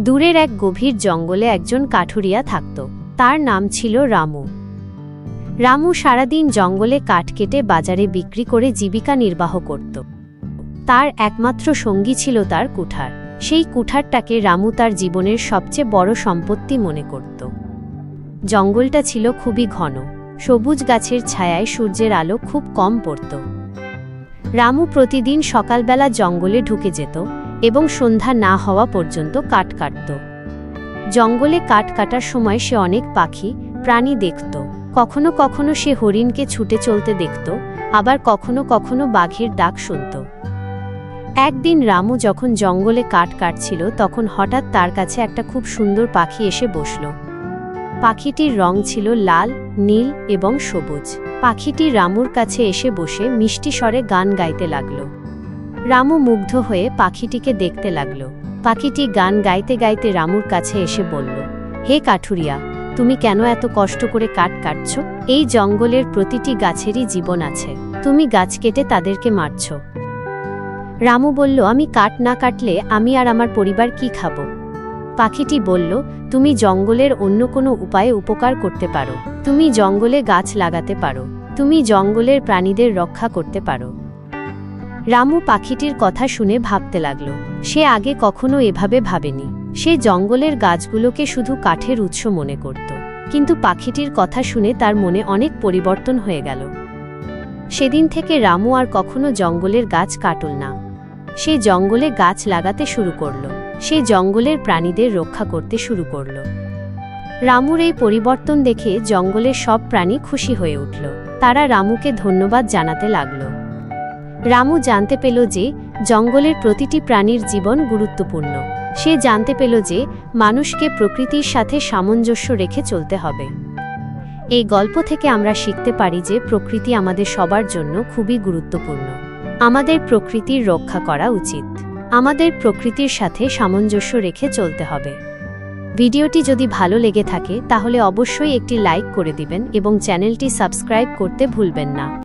দূরের এক গভীর জঙ্গলে একজন কাঠুরিয়া থাকত। তার নাম ছিল রামু। রামু সারাদিন জঙ্গলে কাঠ কেটে বাজারে বিক্রি করে জীবিকা নির্বাহ করত। তার একমাত্র সঙ্গী ছিল তার কুঠার। সেই কুঠারটাকে রামু তার জীবনের সবচেয়ে বড় সম্পত্তি মনে করত। জঙ্গলটা ছিল খুবই ঘন, সবুজ গাছের ছায়ায় সূর্যের আলো খুব কম পড়ত। রামু প্রতিদিন সকালবেলা জঙ্গলে ঢুকে যেত এবং সন্ধ্যা না হওয়া পর্যন্ত কাঠ কাটত। জঙ্গলে কাঠ কাটার সময় সে অনেক পাখি, প্রাণী দেখত। কখনো কখনো সে হরিণকে ছুটে চলতে দেখত, আবার কখনো কখনো বাঘের ডাক শুনত। একদিন রামু যখন জঙ্গলে কাঠ কাটছিল তখন হঠাৎ তার কাছে একটা খুব সুন্দর পাখি এসে বসল। পাখিটির রং ছিল লাল, নীল এবং সবুজ। পাখিটি রামুর কাছে এসে বসে মিষ্টি স্বরে গান গাইতে লাগল। রামু মুগ্ধ হয়ে পাখিটিকে দেখতে লাগল। পাখিটি গান গাইতে গাইতে রামুর কাছে এসে বলল, হে কাঠুরিয়া, তুমি কেন এত কষ্ট করে কাঠ কাটছ? এই জঙ্গলের প্রতিটি গাছেরই জীবন আছে, তুমি গাছ কেটে তাদেরকে মারছ। রামু বলল, আমি কাঠ না কাটলে আমি আর আমার পরিবার কি খাব? পাখিটি বলল, তুমি জঙ্গলের অন্য কোনো উপায়ে উপকার করতে পারো। তুমি জঙ্গলে গাছ লাগাতে পারো, তুমি জঙ্গলের প্রাণীদের রক্ষা করতে পারো। রামু পাখিটির কথা শুনে ভাবতে লাগল। সে আগে কখনো এভাবে ভাবেনি। সে জঙ্গলের গাছগুলোকে শুধু কাঠের উৎস মনে করত। কিন্তু পাখিটির কথা শুনে তার মনে অনেক পরিবর্তন হয়ে গেল। সেদিন থেকে রামু আর কখনো জঙ্গলের গাছ কাটল না। সে জঙ্গলে গাছ লাগাতে শুরু করল। সে জঙ্গলের প্রাণীদের রক্ষা করতে শুরু করল। রামুর এই পরিবর্তন দেখে জঙ্গলের সব প্রাণী খুশি হয়ে উঠল। তারা রামুকে ধন্যবাদ জানাতে লাগল। রামু জানতে পেল যে জঙ্গলের প্রতিটি প্রাণীর জীবন গুরুত্বপূর্ণ। সে জানতে পেল যে মানুষকে প্রকৃতির সাথে সামঞ্জস্য রেখে চলতে হবে। এই গল্প থেকে আমরা শিখতে পারি যে প্রকৃতি আমাদের সবার জন্য খুবই গুরুত্বপূর্ণ। আমাদের প্রকৃতির রক্ষা করা উচিত। আমাদের প্রকৃতির সাথে সামঞ্জস্য রেখে চলতে হবে। ভিডিওটি যদি ভালো লেগে থাকে তাহলে অবশ্যই একটি লাইক করে দিবেন এবং চ্যানেলটি সাবস্ক্রাইব করতে ভুলবেন না।